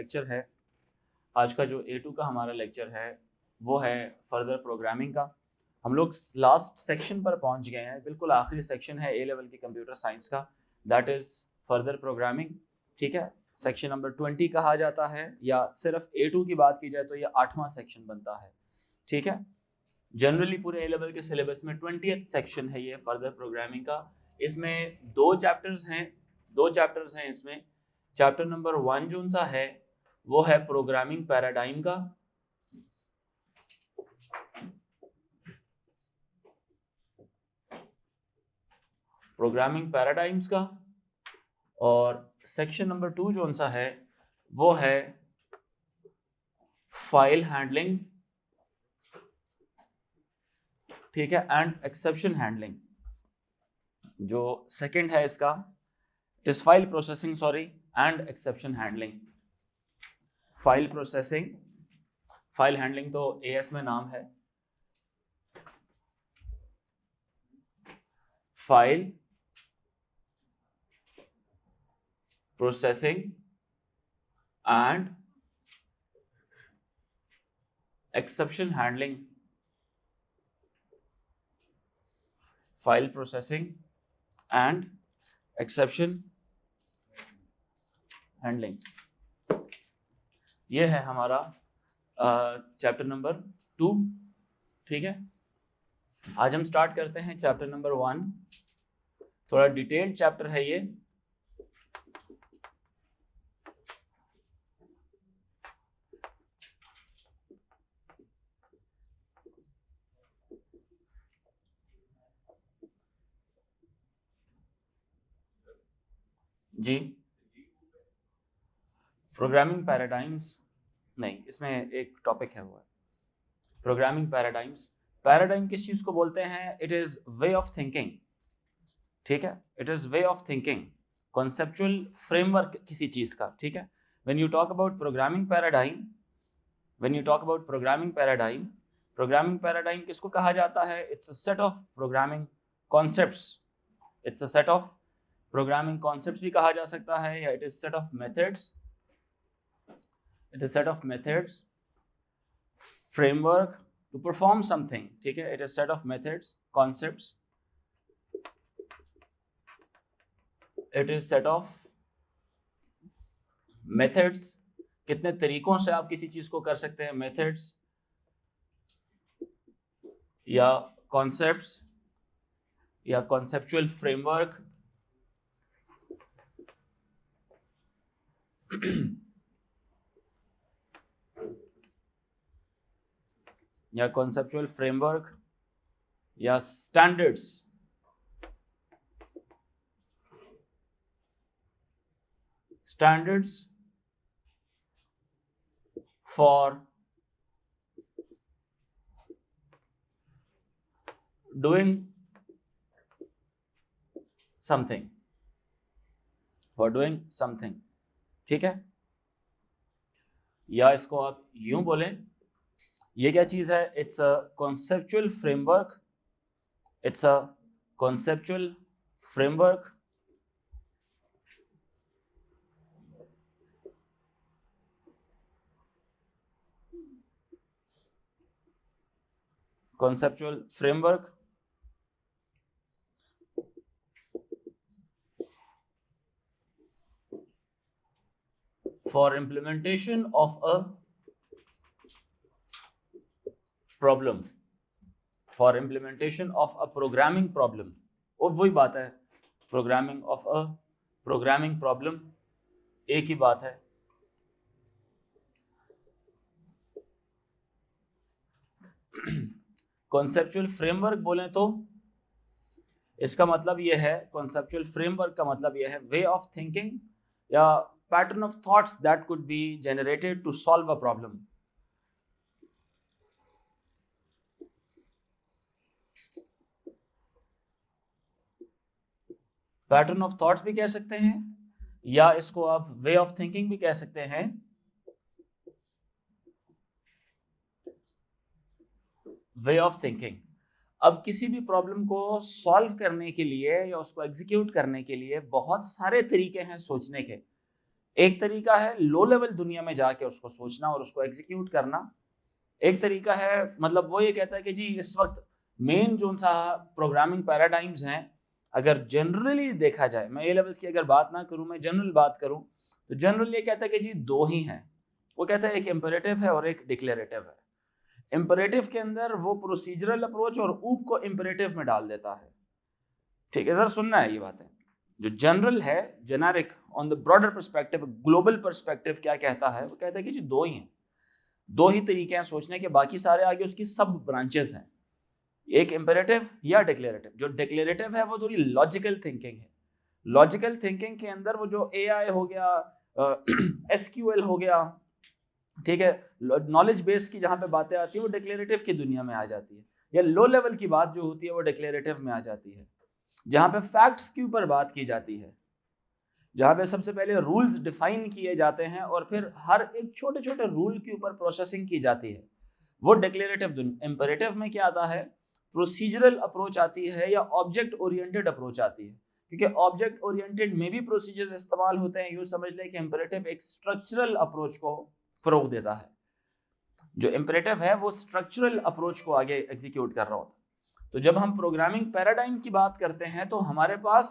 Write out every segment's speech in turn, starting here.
Lecture है, आज का जो A2 का हमारा लेक्चर है वो है फर्दर प्रोग्रामिंग का। हम लोग लास्ट सेक्शन पर पहुंच गए हैं, बिल्कुल आखिरी सेक्शन है A लेवल की कंप्यूटर साइंस का, दैट इज़ फर्दर प्रोग्रामिंग। ठीक है, सेक्शन नंबर 20 कहा जाता है, या सिर्फ A2 की बात की जाए तो ये 8वां सेक्शन बनता है। ठीक है, जनरली पूरे A लेवल के सिलेबस में 20th सेक्शन है ये फर्दर प्रोग्रामिंग का। इसमें दो चैप्टर्स हैं इसमें। चैप्टर नंबर 1 जो सा है वो है प्रोग्रामिंग पैराडाइम का, और सेक्शन नंबर 2 जो सा है वो है फाइल हैंडलिंग, ठीक है, एंड एक्सेप्शन हैंडलिंग। जो सेकंड है इसका it is file processing and exception handling. File handling तो AS में नाम है, file processing and exception handling. File processing and exception handling, ये है हमारा चैप्टर नंबर 2। ठीक है, आज हम स्टार्ट करते हैं चैप्टर नंबर 1। थोड़ा डिटेल्ड चैप्टर है ये। जी, प्रोग्रामिंग पैराडाइम्स नहीं, इसमें एक टॉपिक है वो है प्रोग्रामिंग पैराडाइम्स। पैराडाइम किस चीज को बोलते हैं? It is way of thinking. ठीक है, it is way of thinking, conceptual framework किसी चीज का। ठीक है, when you talk about programming paradigm किसको कहा जाता है? It's a set of programming concepts. It's a set of programming concepts भी कहा जा सकता है, या it is set of methods. It is set of methods, framework to perform something. ठीक है, it is set of methods, concepts, it is set of methods, कितने तरीकों से आप किसी चीज को कर सकते हैं, मेथड्स या कॉन्सेप्ट्स या कॉन्सेप्चुअल फ्रेमवर्क। या कॉन्सेप्चुअल फ्रेमवर्क या standards. Standards for doing something, ठीक है, या इसको आप यूं बोलें, ये क्या चीज है? It's a conceptual framework, it's a conceptual framework conceptual framework for implementation of a problem, for implementation of a programming problem। और वही बात है, programming of a programming problem, एक ही बात है। कॉन्सेप्चुअल फ्रेमवर्क बोलें तो इसका मतलब यह है, कॉन्सेप्चुअल फ्रेमवर्क का मतलब यह है वे ऑफ थिंकिंग या pattern of thoughts that could be generated to solve a problem. Pattern of thoughts भी कह सकते हैं, या इसको आप वे ऑफ थिंकिंग भी कह सकते हैं। वे ऑफ थिंकिंग। अब किसी भी प्रॉब्लम को सॉल्व करने के लिए या उसको एग्जीक्यूट करने के लिए बहुत सारे तरीके हैं सोचने के। एक तरीका है लो लेवल दुनिया में जाके उसको सोचना और उसको एग्जीक्यूट करना। एक तरीका है, मतलब वो ये कहता है कि जी इस वक्त मेन जो सा प्रोग्रामिंग पैराडाइम्स हैं, अगर जनरली देखा जाए, मैं ए लेवल्स की अगर बात ना करूं, मैं जनरल बात करूं, तो जनरल ये कहता है कि जी दो ही हैं। वो कहता है एक इम्परेटिव है और एक डिक्लेरेटिव है। इम्परेटिव के अंदर वो प्रोसीजरल अप्रोच और ऊप को इम्परेटिव में डाल देता है। ठीक है सर, सुनना है ये बातें। जो जनरल है, generic on the broader perspective, global perspective क्या कहता है, वो कहता है कि जी दो ही हैं, दो ही तरीके हैं सोचने के, बाकी सारे आगे उसकी सब ब्रांचेस हैं, एक इम्परेटिव या डिक्लेरेटिव। जो डिक्लेरेटिव है वो थोड़ी लॉजिकल थिंकिंग है। लॉजिकल थिंकिंग के अंदर वो जो एआई हो गया, एसक्यूएल हो गया, ठीक है, नॉलेज बेस की जहाँ पे बातें आती है वो डिक्लेरेटिव की दुनिया में आ जाती है, या लो लेवल की बात जो होती है वो डिक्लेरेटिव में आ जाती है। जहाँ पे फैक्ट्स के ऊपर बात की जाती है, जहाँ पे सबसे पहले रूल्स डिफाइन किए जाते हैं और फिर हर एक छोटे छोटे रूल के ऊपर प्रोसेसिंग की जाती है, वो डिक्लेरेटिव। इंपरेटिव में क्या आता है, प्रोसीजरल अप्रोच आती है या ऑब्जेक्ट ओरिएंटेड अप्रोच आती है, क्योंकि ऑब्जेक्ट ओरिएंटेड में भी प्रोसीजर्स इस्तेमाल होते हैं। यूँ समझ लें कि इंपरेटिव एक स्ट्रक्चरल अप्रोच को फरोग देता है, जो इंपरेटिव है वो स्ट्रक्चरल अप्रोच को आगे एग्जीक्यूट कर रहा होता है। तो जब हम प्रोग्रामिंग पैराडाइम की बात करते हैं तो हमारे पास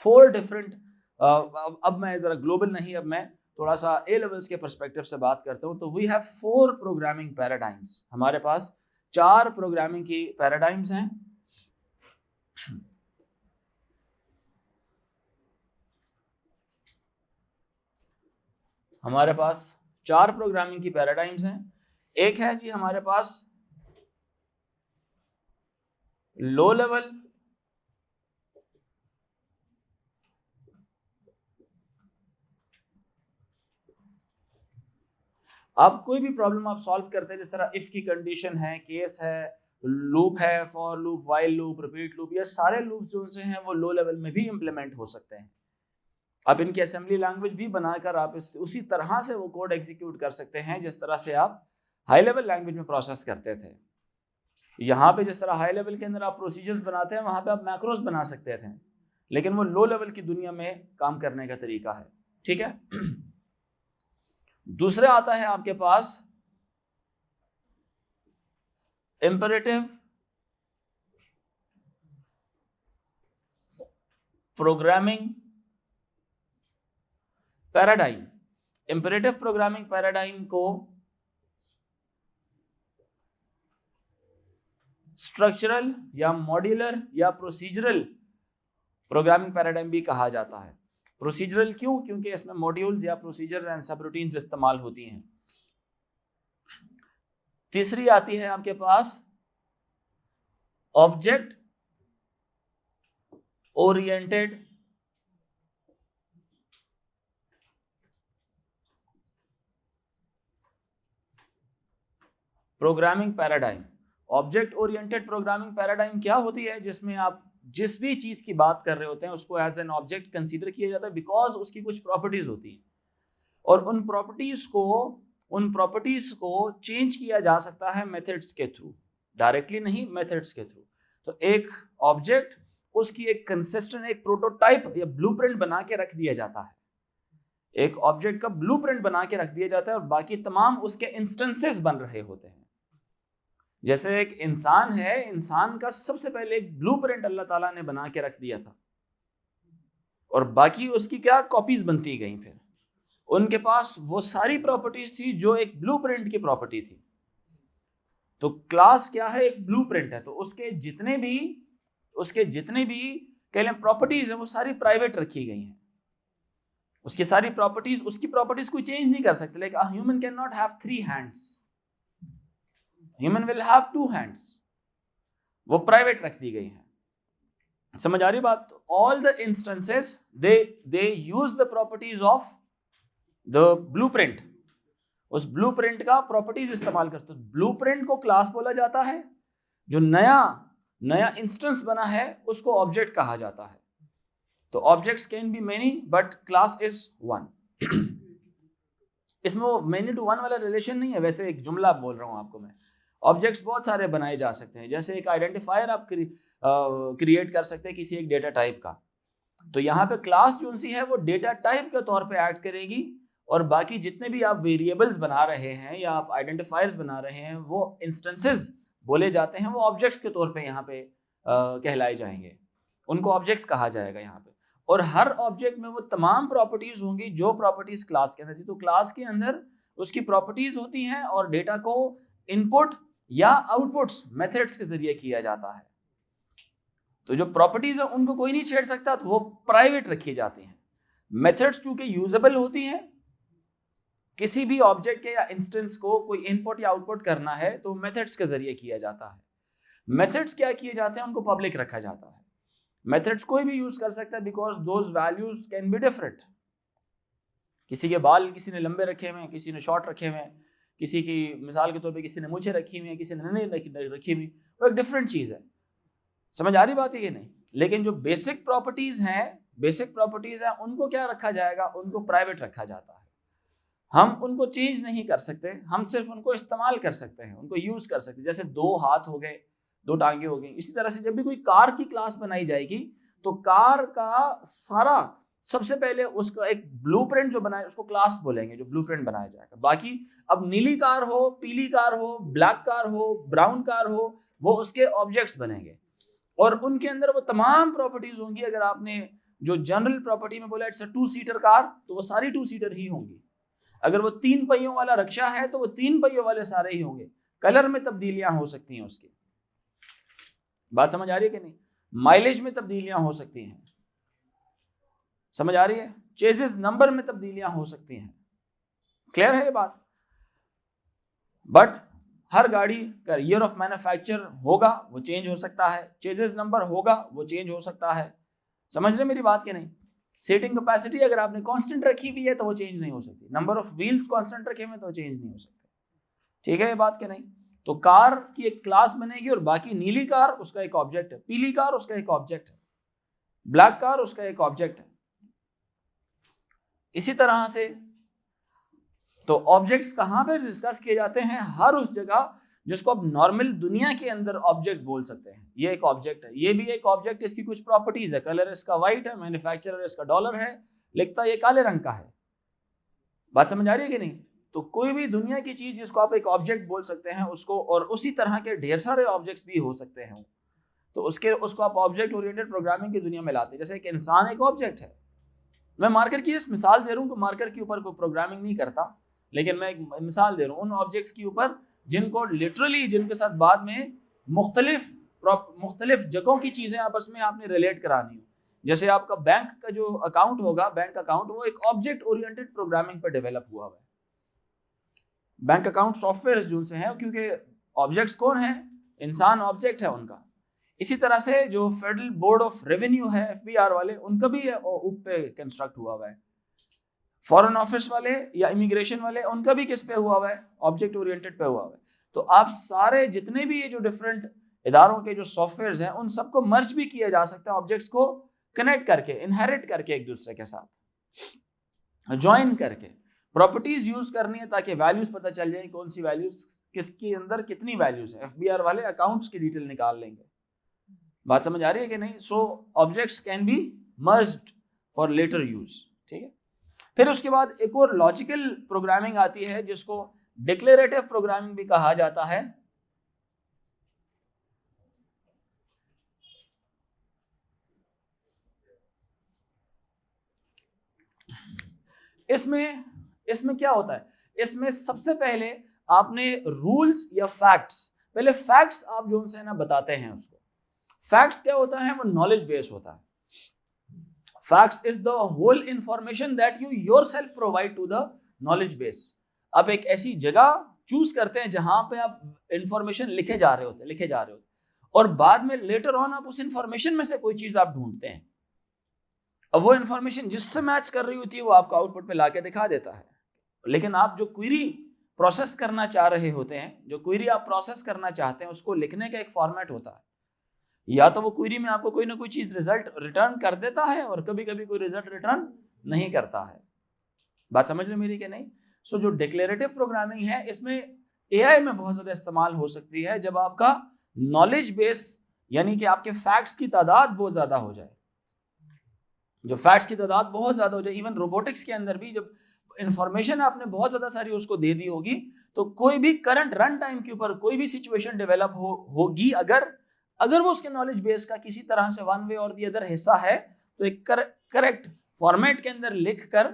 4 डिफरेंट, अब मैं ज़रा ग्लोबल नहीं, अब मैं थोड़ा सा ए लेवल्स के पर्सपेक्टिव से बात करता हूँ। तो वी हैव 4 प्रोग्रामिंग पैराडाइम्स, हमारे पास 4 प्रोग्रामिंग की पैराडाइम्स हैं। हमारे पास 4 प्रोग्रामिंग की पैराडाइम्स हैं। एक है जी हमारे पास लो लेवल, आप कोई भी प्रॉब्लम आप सॉल्व करते हैं, जिस तरह इफ की कंडीशन है, केस है, लूप है, for loop, while loop, repeat loop, ये सारे लूप जो से हैं वो लो लेवल में भी इंप्लीमेंट हो सकते हैं। आप इनकी असेंबली लैंग्वेज भी बनाकर आप उसी तरह से वो कोड एग्जीक्यूट कर सकते हैं जिस तरह से आप हाई लेवल लैंग्वेज में प्रोसेस करते थे। यहाँ पे जिस तरह हाई लेवल के अंदर आप प्रोसीजर्स बनाते हैं, वहाँ पे आप मैक्रोस बना सकते थे, लेकिन वो लो लेवल की दुनिया में काम करने का तरीका है। ठीक है। दूसरा आता है आपके पास imperative programming paradigm. Imperative programming paradigm को स्ट्रक्चरल या मॉड्यूलर या प्रोसीजरल प्रोग्रामिंग पैराडाइम भी कहा जाता है। प्रोसीजरल क्यों? क्योंकि इसमें मॉड्यूल्स या प्रोसीजर एंड सब रूटीन्स इस्तेमाल होती हैं। तीसरी आती है आपके पास object oriented programming paradigm. Object oriented programming paradigm क्या होती है? जिसमें आप जिस भी चीज की बात कर रहे होते हैं उसको एज एन ऑब्जेक्ट कंसीडर किया जाता है, बिकॉज उसकी कुछ प्रॉपर्टीज होती हैं और उन प्रॉपर्टीज को चेंज किया जा सकता है मेथड्स के थ्रू, डायरेक्टली नहीं, मेथड्स के थ्रू। तो एक ऑब्जेक्ट, उसकी एक कंसिस्टेंट एक प्रोटोटाइप या ब्लूप्रिंट बना के रख दिया जाता है, एक ऑब्जेक्ट का ब्लूप्रिंट बना के रख दिया जाता है और बाकी तमाम उसके इंस्टेंसेस बन रहे होते हैं। जैसे एक इंसान है, इंसान का सबसे पहले एक ब्लूप्रिंट अल्लाह ताला ने बना के रख दिया था और बाकी उसकी क्या कॉपीज बनती गई। फिर उनके पास वो सारी प्रॉपर्टीज थी जो एक ब्लूप्रिंट की प्रॉपर्टी थी। तो क्लास क्या है? एक ब्लूप्रिंट है। तो उसके जितने भी कह लें प्रॉपर्टीज है वो सारी प्राइवेट रखी गई हैं। उसकी सारी प्रॉपर्टीज, उसकी प्रॉपर्टीज कोई चेंज नहीं कर सकते। Like human can not have 3 hands, human will have 2 hands, वो प्राइवेट रख दी गई है। समझ आ रही बात? All the instances they use the properties of the blueprint, उस ब्लूप्रिंट का प्रॉपर्टीज इस्तेमाल करते हैं। ब्लूप्रिंट को क्लास बोला जाता है, जो नया इंस्टेंस बना है उसको ऑब्जेक्ट कहा जाता है। तो objects can be many but class is 1। इसमें वो मेनी टू 1 वाला रिलेशन नहीं है, वैसे एक जुमला बोल रहा हूं आपको मैं। ऑब्जेक्ट्स बहुत सारे बनाए जा सकते हैं, जैसे एक आइडेंटिफायर आप क्रिएट कर सकते हैं किसी एक डेटा टाइप का। तो यहाँ पे क्लास जो सी है वो डेटा टाइप के तौर पे एक्ट करेगी, और बाकी जितने भी आप वेरिएबल्स बना रहे हैं या आप आइडेंटिफायर्स बना रहे हैं वो इंस्टेंसेस बोले जाते हैं, वो ऑब्जेक्ट्स के तौर पे यहाँ पे कहलाए जाएंगे, उनको ऑब्जेक्ट्स कहा जाएगा यहाँ पे। और हर ऑब्जेक्ट में वो तमाम प्रॉपर्टीज होंगी जो प्रॉपर्टीज क्लास के अंदर थी। तो क्लास के अंदर उसकी प्रॉपर्टीज होती हैं और डेटा को इनपुट या आउटपुट्स मेथड्स के जरिए किया जाता है। तो जो प्रॉपर्टीज है उनको कोई नहीं छेड़ सकता, तो वो प्राइवेट रखी जाती हैं। मेथड्स चूंकि यूजेबल होती हैं, किसी भी ऑब्जेक्ट के या इंस्टेंस को कोई इनपुट या आउटपुट करना है तो मेथड्स के जरिए किया जाता है। मेथड्स क्या किए जाते हैं, उनको पब्लिक रखा जाता है। मेथड्स कोई भी यूज कर सकता है because those values can be different. किसी के बाल किसी ने लंबे रखे हुए हैं, किसी ने शॉर्ट रखे हुए हैं, किसी की मिसाल के तौर पे किसी ने मूंछें रखी हुई हैं, किसी ने नहीं रखी हुई, वो एक डिफरेंट चीज है। समझ आ रही बात है कि नहीं? लेकिन जो बेसिक प्रॉपर्टीज हैं उनको क्या रखा जाएगा, उनको प्राइवेट रखा जाता है। हम उनको चेंज नहीं कर सकते, हम सिर्फ उनको इस्तेमाल कर सकते हैं, उनको यूज कर सकते हैं। जैसे 2 हाथ हो गए, 2 टांगे हो गई, इसी तरह से जब भी कोई कार की क्लास बनाई जाएगी तो कार का सारा सबसे पहले उसका एक ब्लूप्रिंट जो बनाए उसको क्लास बोलेंगे, जो ब्लूप्रिंट बनाया जाएगा। बाकी अब नीली कार हो, पीली कार हो, ब्लैक कार हो, ब्राउन कार हो, वो उसके ऑब्जेक्ट्स बनेंगे और उनके अंदर वो तमाम प्रॉपर्टीज होंगी। अगर आपने जो जनरल प्रॉपर्टी में बोला इट्स अ 2 सीटर कार, तो वो सारी 2 सीटर ही होंगी। अगर वो 3 पहियों वाला रिक्शा है तो वो 3 पहियों वाले सारे ही होंगे। कलर में तब्दीलियां हो सकती हैं उसकी, बात समझ आ रही है कि नहीं? माइलेज में तब्दीलियां हो सकती हैं, समझ आ रही है? चेसिस नंबर में तब्दीलियां हो सकती हैं। क्लियर है ये बात? बट हर गाड़ी का ईयर ऑफ मैन्युफैक्चर होगा, वो चेंज हो सकता है। चेसिस नंबर होगा, वो चेंज हो सकता है। समझ रहे मेरी बात कि नहीं? सीटिंग कैपेसिटी अगर आपने कांस्टेंट रखी हुई है तो वो चेंज नहीं हो सकती। नंबर ऑफ व्हील्स कांस्टेंट रखे हुए तो वो चेंज नहीं हो सकते। ठीक है ये बात कि नहीं? तो कार की एक क्लास बनेगी और बाकी नीली कार उसका एक ऑब्जेक्ट है, पीली कार उसका एक ऑब्जेक्ट है, ब्लैक कार उसका एक ऑब्जेक्ट है। इसी तरह से तो ऑब्जेक्ट्स कहां पर डिस्कस किए जाते हैं? हर उस जगह जिसको आप नॉर्मल दुनिया के अंदर ऑब्जेक्ट बोल सकते हैं। ये एक ऑब्जेक्ट है, ये भी एक ऑब्जेक्ट, इसकी कुछ प्रॉपर्टीज है। कलर इसका व्हाइट है, मैन्युफैक्चरर इसका डॉलर है, लिखता ये काले रंग का है। बात समझ आ रही है कि नहीं? तो कोई भी दुनिया की चीज जिसको आप एक ऑब्जेक्ट बोल सकते हैं उसको, और उसी तरह के ढेर सारे ऑब्जेक्ट्स भी हो सकते हैं, तो उसको आप ऑब्जेक्ट ओरिएंटेड प्रोग्रामिंग की दुनिया में लाते हैं। जैसे एक इंसान एक ऑब्जेक्ट है। मैं मार्कर की मिसाल दे रहा हूँ, तो मार्कर के ऊपर कोई प्रोग्रामिंग नहीं करता, लेकिन मैं एक मिसाल दे रहा हूँ उन ऑब्जेक्ट्स के ऊपर जिनको लिटरली, जिनके साथ बाद में मुख्तलिफ जगहों की चीजें आपस में आपने रिलेट करानी हो। जैसे आपका बैंक का जो अकाउंट होगा, बैंक अकाउंट, वो एक ऑब्जेक्ट ओरिएंटेड प्रोग्रामिंग पर डेवलप हुआ है। बैंक अकाउंट सॉफ्टवेयर जो से हैं, क्योंकि ऑब्जेक्ट्स कौन है? इंसान ऑब्जेक्ट है उनका। इसी तरह से जो फेडरल बोर्ड ऑफ रेवेन्यू है, FBR वाले, उनका भी उप पे कंस्ट्रक्ट हुआ है। फॉरेन ऑफिस वाले या इमिग्रेशन वाले, उनका भी किस पे हुआ है? ऑब्जेक्ट ओरिएंटेड पे हुआ है। तो आप सारे जितने भी ये जो डिफरेंट इदारों के जो सॉफ्टवेयर्स हैं, उन सबको मर्ज भी किया जा सकता है, ऑब्जेक्ट्स को कनेक्ट करके, इनहेरिट करके, एक दूसरे के साथ ज्वाइन करके प्रॉपर्टीज यूज करनी है ताकि वैल्यूज पता चल जाए कौन सी वैल्यूज किसके अंदर कितनी वैल्यूज है। FBR वाले अकाउंट्स की डिटेल निकाल लेंगे। बात समझ आ रही है कि नहीं? So objects can be merged for later use. ठीक है। फिर उसके बाद एक और लॉजिकल प्रोग्रामिंग आती है जिसको डिक्लेरेटिव प्रोग्रामिंग भी कहा जाता है। इसमें क्या होता है? इसमें सबसे पहले आपने रूल्स या फैक्ट्स, पहले फैक्ट्स आप जो उनसे ना बताते हैं उसको। फैक्ट्स क्या होता है? वो नॉलेज बेस होता है। Facts is the whole information that you yourself provide to the knowledge base. आप एक ऐसी जगह चूज करते हैं जहां पे आप इंफॉर्मेशन लिखे जा रहे होते और बाद में लेटर ऑन आप उस इंफॉर्मेशन में से कोई चीज आप ढूंढते हैं। अब वो इंफॉर्मेशन जिससे मैच कर रही होती है वो आपको आउटपुट पे लाके दिखा देता है। लेकिन आप जो क्वेरी प्रोसेस करना चाह रहे होते हैं, जो क्वेरी आप प्रोसेस करना चाहते हैं, उसको लिखने का एक फॉर्मेट होता है। या तो वो क्वेरी में आपको कोई ना कोई चीज रिजल्ट रिटर्न कर देता है और कभी कभी कोई रिजल्ट रिटर्न नहीं करता है। बात समझ रहे मेरी कि नहीं? सो जो डिक्लेरेटिव प्रोग्रामिंग है, इसमें AI में बहुत ज्यादा इस्तेमाल हो सकती है जब आपका नॉलेज बेस, यानी कि आपके फैक्ट्स की तादाद बहुत ज्यादा हो जाए। जो फैक्ट्स की तादाद बहुत ज़्यादा हो जाए, इवन रोबोटिक्स के अंदर भी जब इंफॉर्मेशन आपने बहुत ज़्यादा सारी उसको दे दी होगी, तो कोई भी करंट रन टाइम के ऊपर कोई भी सिचुएशन डेवलप होगी, अगर वो उसके नॉलेज बेस का किसी तरह से वन वे और दी अदर हिस्सा है, तो एक करेक्ट फॉर्मेट के अंदर लिखकर,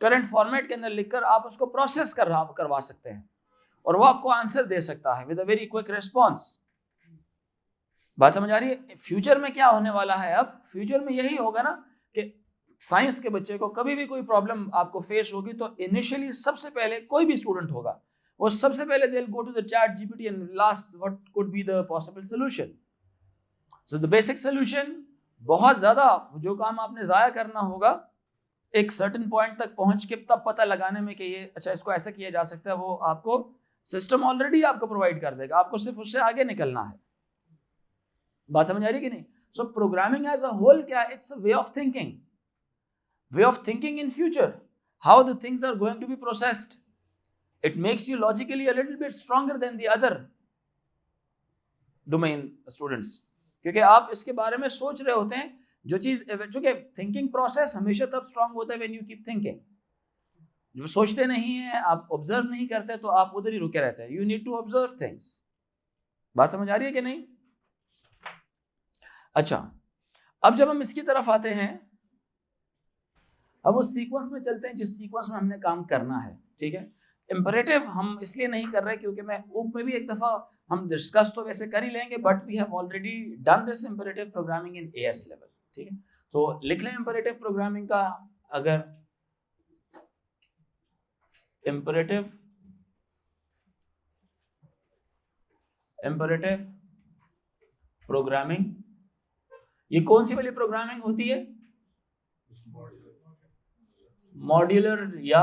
करंट फॉर्मेट के अंदर लिखकर आप उसको प्रोसेस करवा सकते हैं और वो आपको आंसर दे सकता है with a very quick response. बात समझ आ रही है? फ्यूचर में क्या होने वाला है, अब फ्यूचर में यही होगा ना कि साइंस के बच्चे को कभी भी कोई प्रॉब्लम आपको फेस होगी, तो इनिशियली सबसे पहले कोई भी स्टूडेंट होगा, वो सबसे पहले they will go to the ChatGPT and last what could be the possible solution. So the basic solution, बहुत ज्यादा जो काम आपने जाया करना होगा एक सर्टेन पॉइंट तक पहुंच के तब पता लगाने में कि ये अच्छा इसको ऐसा किया जा सकता है, वो आपको सिस्टम ऑलरेडी आपको प्रोवाइड कर देगा, आपको सिर्फ उससे आगे निकलना है। बात समझ आ रही है कि नहीं? सो प्रोग्रामिंग एज अ होल क्या, it's a way of thinking, way of thinking in future, how the things are going to be processed. It makes you logically a little bit stronger than the other domain students, क्योंकि आप इसके बारे में सोच रहे होते हैं, जो चीज, चूंकि थिंकिंग प्रोसेस हमेशा तब स्ट्रांग होता है व्हेन यू कीप थिंकिंग। जब सोचते नहीं है, आप ऑब्जर्व नहीं करते, तो आप उधर ही रुके रहते हैं। You need to observe things. बात समझ आ रही है कि नहीं? अच्छा, अब जब हम इसकी तरफ आते हैं, अब उस सीक्वेंस में चलते हैं जिस सीक्वेंस में हमने काम करना है, ठीक है? इंपरेटिव हम इसलिए नहीं कर रहे क्योंकि मैं ऊप में भी एक दफा हम डिस्कस तो वैसे कर ही लेंगे, but we have already done this imperative programming in AS level, ठीक है? तो लिख लें इंपरेटिव प्रोग्रामिंग का, अगर इंपरेटिव प्रोग्रामिंग, ये कौन सी वाली प्रोग्रामिंग होती है? मॉड्यूलर या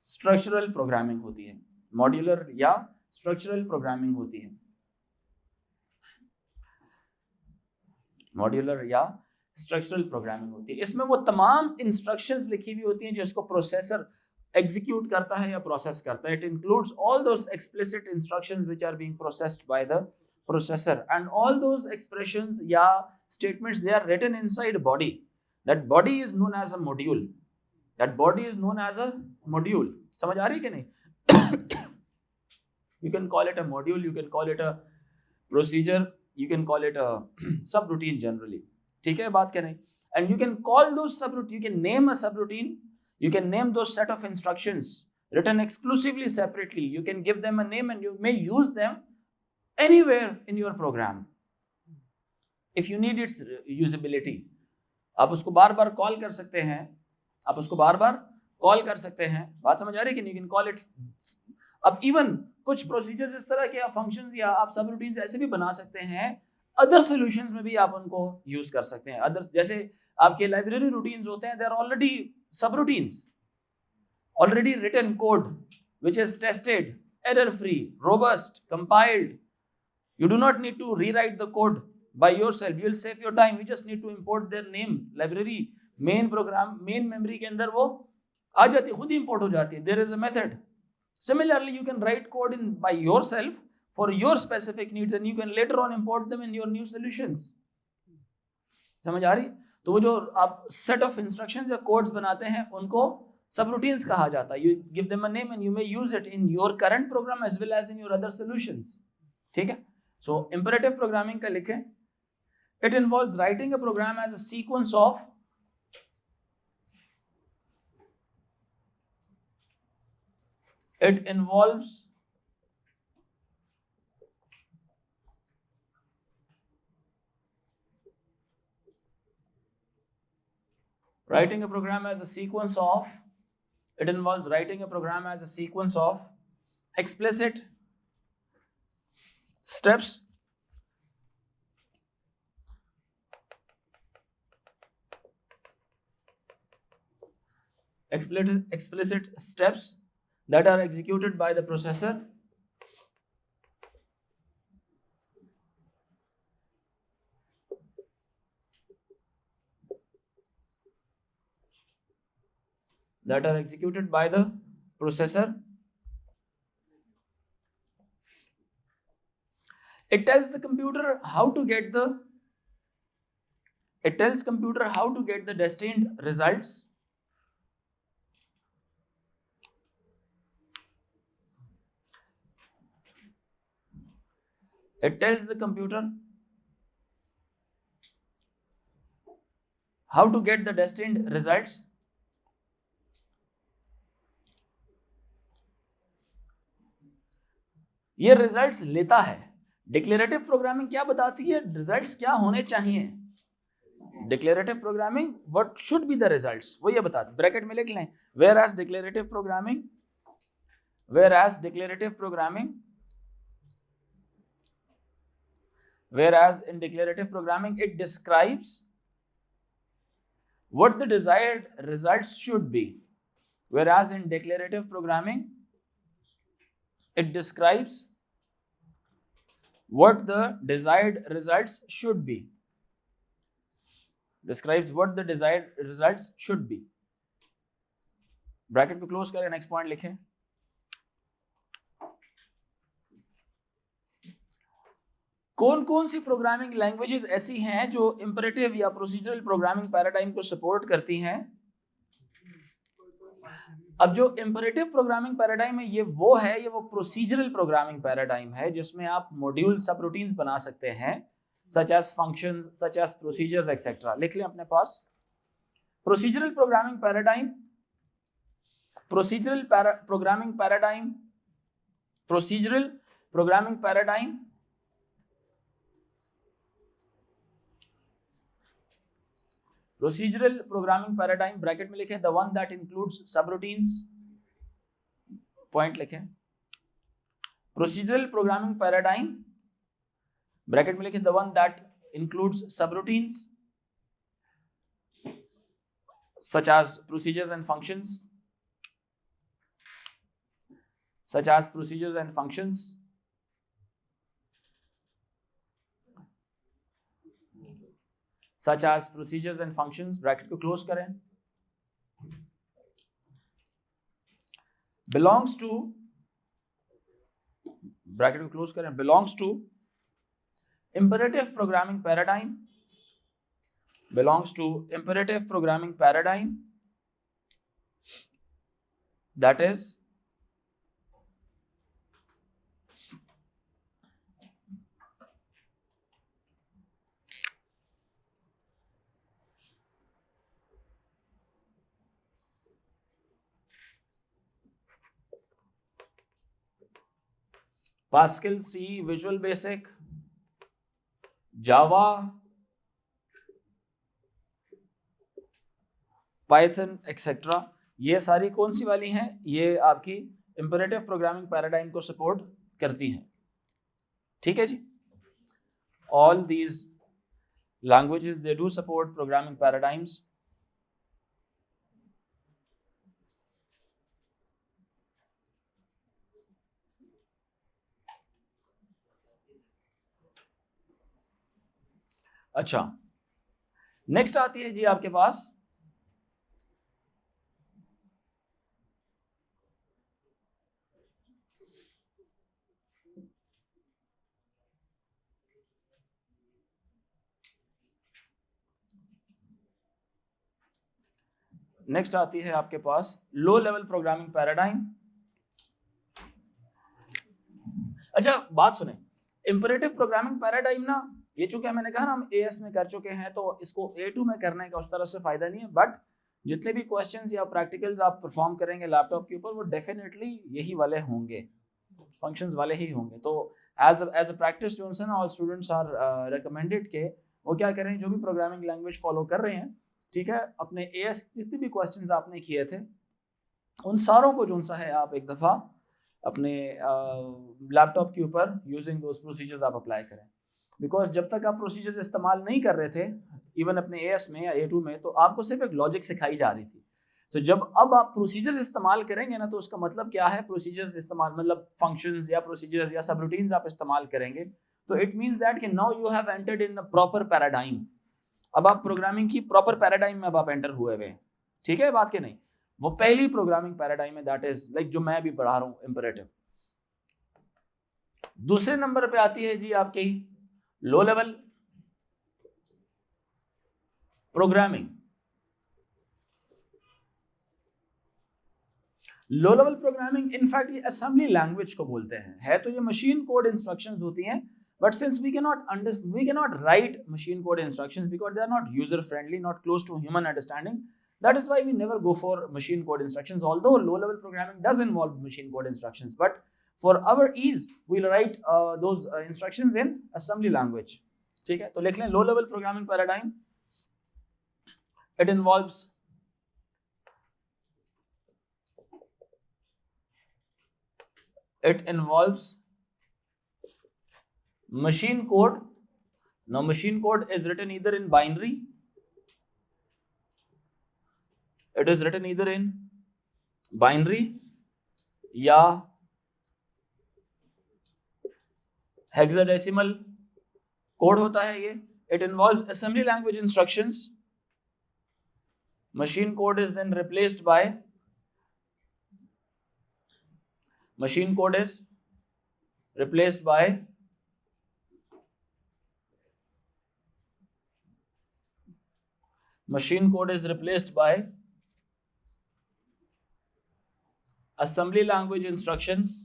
स्ट्रक्चरल प्रोग्रामिंग होती है। मॉड्यूलर या स्ट्रक्चरल प्रोग्रामिंग होती है। मॉड्यूलर या स्ट्रक्चरल प्रोग्रामिंग होती है। इसमें वो तमाम इंस्ट्रक्शंस लिखी हुई होती हैं जिसको प्रोसेसर एग्जीक्यूट करता है या प्रोसेस करता है। It includes all those explicit instructions which are being processed by the processor, and all those expressions या statements, they are written inside body. That body is known as a module. That body is known as a module. समझ आ रही है कि नहीं? You can call it a module, you can call it a procedure, you can call it a subroutine generally. ठीक है बात क्या नहीं? And you can call those subroutine, you can name a subroutine, you can name those set of instructions written exclusively separately. You can give them a name and you may use them anywhere in your program if you need its usability. आप उसको बार बार call कर सकते हैं, आप उसको बार बार call कर सकते हैं। बात समझ आ रही है कि नहीं? You can call it. अब इवन कुछ प्रोसीजर्स इस तरह के या फंक्शंस या आप सब रूटीन्स ऐसे भी बना सकते हैं, अदर सॉल्यूशंस में भी आप उनको यूज कर सकते हैं। अदर जैसे आपके लाइब्रेरी रूटीन्स होते हैं, दे आर ऑलरेडी सब routines, already written code which is tested, error free, robust, compiled. You do not need to rewrite the code by yourself. You will save your time. You just need to import their name, library, main program, main memory के अंदर वो आ जाती है, खुद ही import हो जाती है. There is a method. Similarly, you can write code in by yourself for your specific needs, and you can later on import them in your new solutions. समझ आ रही? तो वो जो आप set of instructions या codes बनाते हैं, उनको subroutines कहा जाता है. You give them a name and you may use it in your current program as well as in your other solutions. ठीक है? So imperative programming का लिखें. It involves writing a program as a sequence of writing a program as a sequence of explicit steps that are executed by the processor It tells the computer how to get the It tells computer how to get the destined results. It tells the computer how to get the destined results. ये results लेता है। Declarative programming क्या बताती है? Results क्या होने चाहिए। Declarative programming what should be the results, वो ये बताती। ब्रैकेट में लिख लें, whereas declarative programming, whereas declarative programming, whereas in declarative programming it describes what the desired results should be, whereas in declarative programming it describes what the desired results should be, describes what the desired results should be। Bracket को close करें, next point लिखें। कौन कौन सी programming languages ऐसी हैं जो imperative या procedural programming paradigm को सपोर्ट करती हैं? अब जो इंपरेटिव प्रोग्रामिंग पैराडाइम है ये वो प्रोसीजरल प्रोग्रामिंग पैराडाइम है जिसमें आप मॉड्यूल सब रूटीन्स बना सकते हैं, such as functions, such as procedures etcetera. लिख लें अपने पास। Procedural programming paradigm, procedural programming paradigm, procedural programming paradigm Procedural programming paradigm, bracket में लिखें, the one that includes subroutines, point लिखें। Procedural programming paradigm, ब्रैकेट में लिखें, the one that includes subroutines such as procedures and functions, such as procedures and functions, such as procedures and functions, bracket को close करें। belongs to, bracket को close करें, belongs to imperative programming paradigm, belongs to imperative programming paradigm, that is Pascal, C, Visual Basic, Java, Python etcetera. ये सारी कौन सी वाली हैं? ये आपकी इंपरेटिव प्रोग्रामिंग पैराडाइम को सपोर्ट करती हैं। ठीक है जी, all these languages they do support programming paradigms. अच्छा, नेक्स्ट आती है जी आपके पास आपके पास लो लेवल प्रोग्रामिंग पैराडाइम। अच्छा बात सुने, इंपरेटिव प्रोग्रामिंग पैराडाइम ना, ये चूंकि मैंने कहा ना हम एएस में कर चुके हैं तो इसको ए2 में करने का उस तरह से फायदा नहीं है, बट जितने भी क्वेश्चंस या प्रैक्टिकल्स आप परफॉर्म करेंगे लैपटॉप के ऊपर वो डेफिनेटली यही वाले होंगे, फंक्शंस वाले ही होंगे। तो एज अ प्रैक्टिस जो है ना, ऑल स्टूडेंट्स आर रिकमेंडेड के वो क्या करें, जो भी प्रोग्रामिंग लैंग्वेज फॉलो कर रहे हैं, ठीक है, अपने एएस जितने भी क्वेश्चंस आपने किए थे उन सारों को जो सा है आप एक दफ़ा अपने लैपटॉप के ऊपर यूजिंग दोज प्रोसीजर्स आप अप्लाई करें। बिकॉज जब तक आप प्रोसीजर्स इस्तेमाल नहीं कर रहे थे इवन अपने एएस में या ए2 में, तो आपको सिर्फ एक लॉजिक सिखाई जा रही थी। तो जब अब आप प्रोसीजर्स इस्तेमाल करेंगे ना, तो उसका मतलब क्या है, प्रोसीजर्स इस्तेमाल मतलब फंक्शंस या प्रोसीजर्स या सब रूटीन्स आप इस्तेमाल करेंगे, तो इट मींस दैट कि now you have entered in a proper paradigm. अब आप प्रोग्रामिंग की प्रॉपर पैराडाइम में अब आप एंटर हुए हुए हैं। ठीक है बात के नहीं, वो पहली प्रोग्रामिंग पैराडाइम है, दैट इज लाइक जो मैं भी पढ़ा रहा हूँ, इंपरेटिव। दूसरे नंबर पे आती है जी आपकी लो लेवल प्रोग्रामिंग, लो लेवल प्रोग्रामिंग इनफैक्ट ये असेंबली लैंग्वेज को बोलते हैं, है तो ये मशीन कोड इंस्ट्रक्शंस होती हैं, but since we cannot write machine code instructions because they are not user friendly, not close to human understanding, that is why we never go for machine code instructions, although low level programming does involve machine code instructions, but for our ease we'll write those instructions in assembly language. ठीक है, तो लिख लें low level programming paradigm, it involves machine code. Now machine code is written either in binary, it is written either in binary या hexadecimal code होता है ये. It involves assembly language instructions. Machine code is then replaced by assembly language instructions.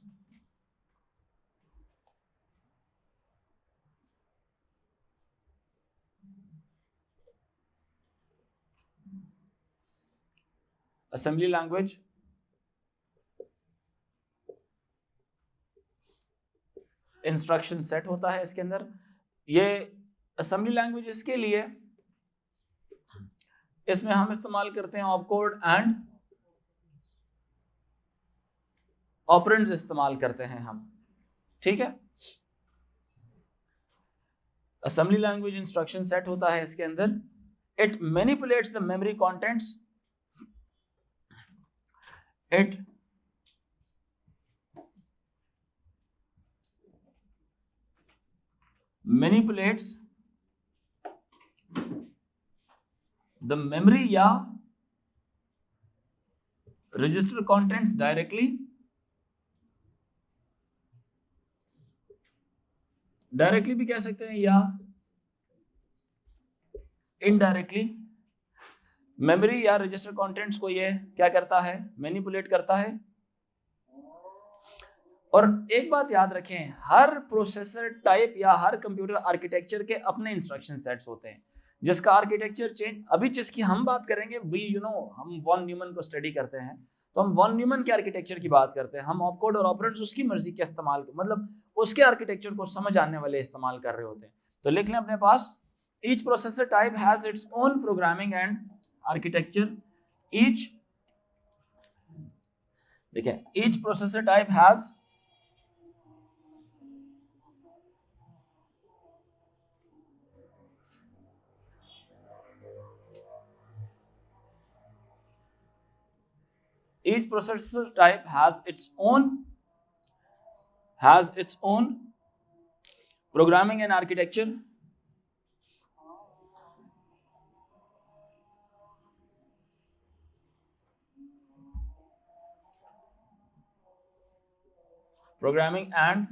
Assembly language instruction set होता है इसके अंदर. ये assembly language इसके लिए, इसमें हम इस्तेमाल करते हैं ऑपकोड एंड ऑपरेंड्स इस्तेमाल करते हैं हम. ठीक है, असेंबली लैंग्वेज इंस्ट्रक्शन सेट होता है इसके अंदर. It manipulates the memory contents, it manipulates the memory या register contents directly भी कह सकते हैं या इनडायरेक्टली. मेमोरी या रजिस्टर कंटेंट्स को ये क्या करता है, मैनिपुलेट करता है. और एक बात याद रखें, हर प्रोसेसर टाइप या हर कंप्यूटर आर्किटेक्चर के अपने इंस्ट्रक्शन सेट्स होते हैं, जिसका आर्किटेक्चर चेंज. अभी जिसकी हम बात करेंगे हम वॉन न्यूमन को स्टडी करते हैं, तो हम वॉन न्यूमन के आर्किटेक्चर की बात करते हैं. हम ऑपकोड और ऑपरेंड्स उसकी मर्जी के इस्तेमाल, मतलब उसके आर्किटेक्चर को समझ आने वाले इस्तेमाल कर रहे होते हैं. तो लिख लें अपने पास, each processor type has its own programming and architecture. Each processor type has its own programming and architecture. Programming and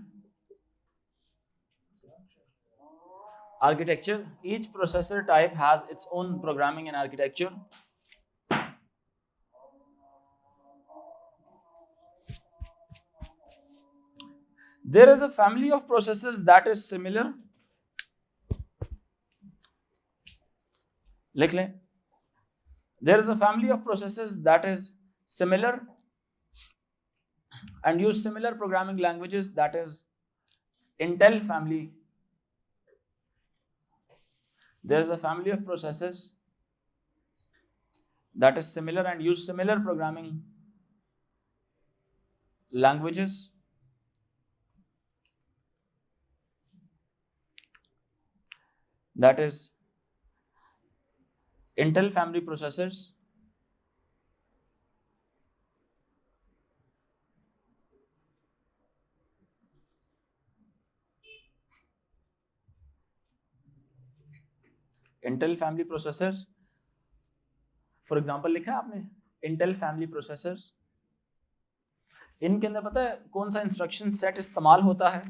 architecture. Each processor type has its own programming and architecture. There is a family of processors that is similar. लिख लें, there is a family of processors that is similar and use similar programming languages, that is Intel family. There is a family of processors that is similar and use similar programming languages. That is Intel family processors. Intel family processors, for example लिखा है आपने Intel family processors. इनके अंदर पता है कौन सा instruction set इस्तेमाल होता है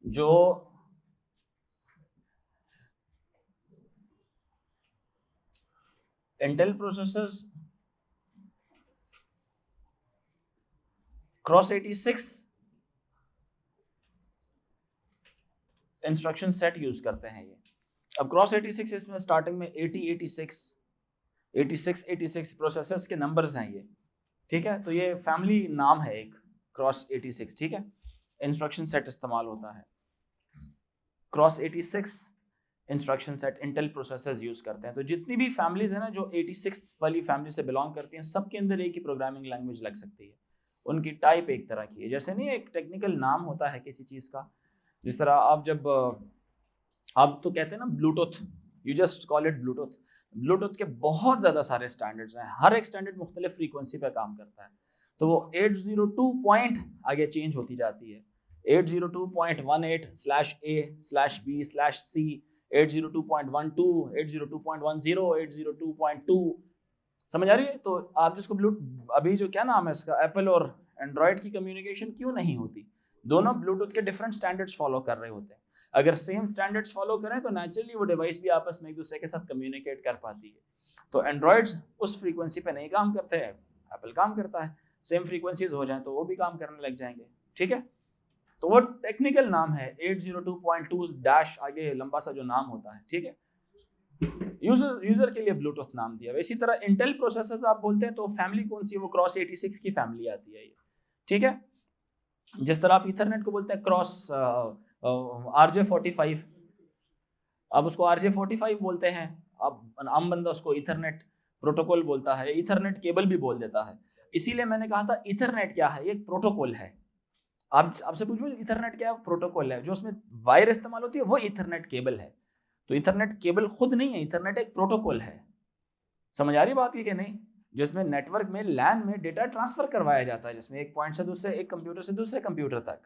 जो Intel processors cross 86 instruction set use करते हैं ये। अब क्रॉस 86 इसमें स्टार्टिंग में 86 प्रोसेसर्स के नंबर्स हैं ये, ठीक है। तो ये फैमिली नाम है एक क्रॉस 86, ठीक है। इंस्ट्रक्शन सेट इस्तेमाल होता है cross 86 instruction set Intel processors use करते हैं। तो जितनी भी फैमिलीज है ना जो 86 वाली फैमिली से बिलोंग करती हैं, सबके अंदर एक ही प्रोग्रामिंग लैंग्वेज लग सकती है। उनकी टाइप एक तरह की है, जैसे नहीं एक टेक्निकल नाम होता है किसी चीज का, जिस तरह आप जब आप तो कहते हैं ना Bluetooth, you just call it Bluetooth. Bluetooth के बहुत ज़्यादा सारे स्टैंडर्ड्स हैं, हर एक स्टैंडर्ड मुख्तलिफ फ्रीक्वेंसी पर काम करता है। तो वो 802 पॉइंट आगे चेंज होती जाती है, 802.18/A/B/C, 802.12, 802.10, 802.2, समझ आ रही है। तो आप जिसको ब्लूटूथ अभी जो क्या नाम है इसका, एप्पल और एंड्रॉयड की कम्युनिकेशन क्यों नहीं होती, दोनों ब्लूटूथ के डिफरेंट स्टैंडर्ड्स फॉलो कर रहे होते हैं। अगर सेम स्टैंडर्ड्स फॉलो करें तो नेचुरली वो डिवाइस भी आपस में एक दूसरे के साथ कम्युनिकेट कर पाती है। तो एंड्रॉयड्स उस फ्रीक्वेंसी पे नहीं काम करते हैं, एप्पल काम करता है। सेम फ्रीक्वेंसीज हो जाए तो वो भी काम करने लग जाएंगे, ठीक है। तो वो टेक्निकल नाम है 802.2 डैश आगे लंबा सा जो नाम होता है, ठीक है। यूजर के लिए ब्लूटूथ नाम दिया। इसी तरह इंटेल प्रोसेसर्स आप बोलते हैं तो फैमिली कौन सी है, वो क्रॉस 86 की फैमिली आती है ये, ठीक है। जिस तरह आप ईथरनेट को बोलते हैं क्रॉस RJ45, अब उसको RJ45 बोलते हैं। अब आम बंदा उसको ईथरनेट प्रोटोकॉल बोलता है, ईथरनेट केबल भी बोल देता है। इसीलिए मैंने कहा था ईथरनेट क्या है, ये एक प्रोटोकॉल है। आप आपसे पूछो ईथरनेट क्या है, प्रोटोकॉल है। जो उसमें वायर इस्तेमाल होती है वो ईथरनेट केबल है। तो ईथरनेट केबल खुद नहीं है, ईथरनेट एक प्रोटोकॉल है। समझ आ रही बात की कि नहीं, जिसमें नेटवर्क में लैन में डेटा ट्रांसफर करवाया जाता है, जिसमें एक पॉइंट से दूसरे, एक कंप्यूटर से दूसरे कंप्यूटर तक।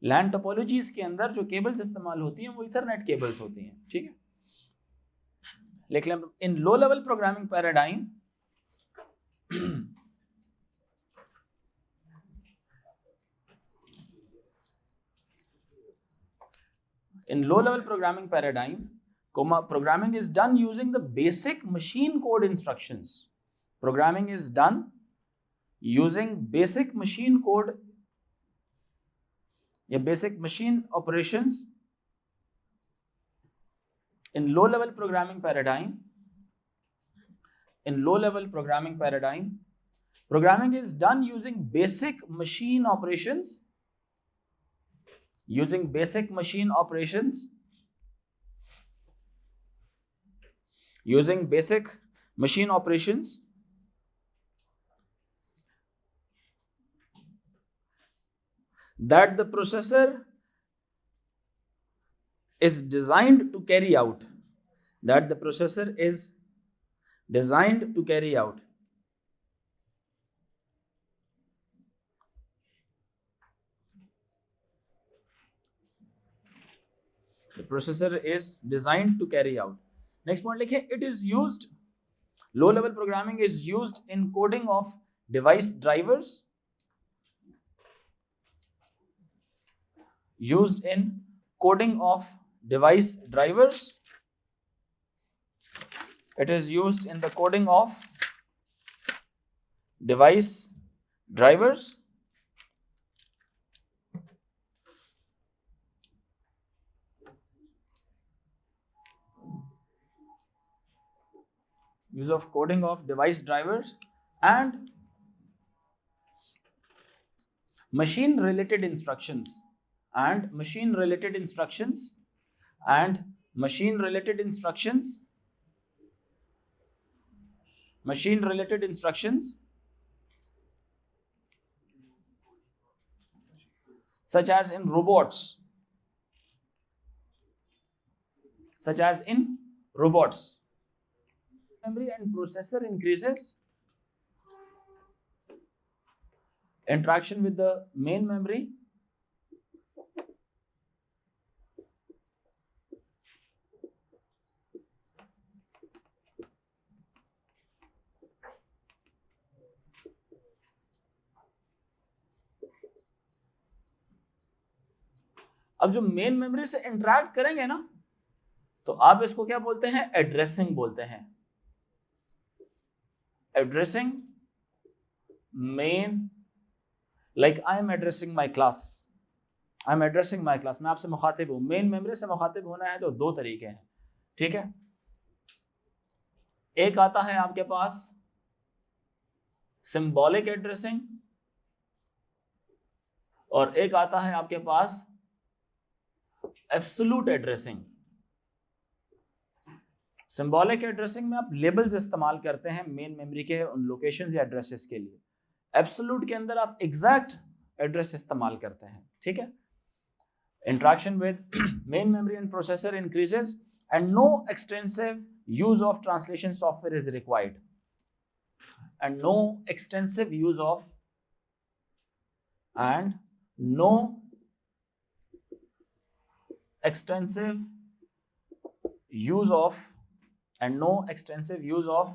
लैन टोपोलॉजीज के अंदर जो केबल्स इस्तेमाल होती हैं वो ईथरनेट केबल्स होती हैं, ठीक है। लिख लें in low level programming paradigm in low level programming paradigm, programming is done using the basic machine code instructions. Programming is done using basic machine code या basic machine operations. In low level programming paradigm, programming is done using basic machine operations, that the processor is designed to carry out. The processor is designed to carry out. Next point लिखिए, it is used, low level programming is used in coding of device drivers, it is used in the coding of device drivers. Use of coding of device drivers and machine related instructions, such as in robots, memory and processor increases, interaction with the main memory, अब जो main memory से interact करेंगे ना, तो आप इसको क्या बोलते हैं, एड्रेसिंग बोलते हैं। Addressing main, like I am addressing my class, I am addressing my class, मैं आपसे मुखातिब हूँ। मेन मेमोरी से मुखातिब होना है तो दो तरीके हैं, ठीक है। एक आता है आपके पास सिंबॉलिक एड्रेसिंग, और एक आता है आपके पास एब्सोल्यूट एड्रेसिंग। सिंबॉलिक एड्रेसिंग में आप लेबल्स इस्तेमाल करते हैं मेन मेमोरी के उन लोकेशंस या एड्रेसेस के लिए। एब्सोल्यूट के अंदर आप एग्जैक्ट एड्रेस इस्तेमाल करते हैं, ठीक है। Interaction with main memory and processor increases and no extensive use of translation software is required, and no extensive use of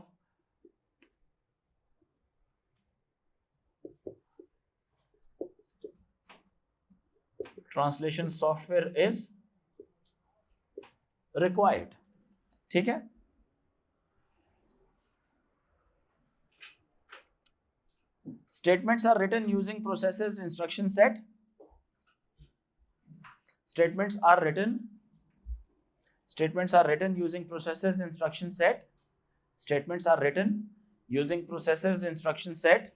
translation software is required, ठीक है। Statements are written using processor's instruction set. Statements are written using processor's instruction set. Statements are written using processor's instruction set.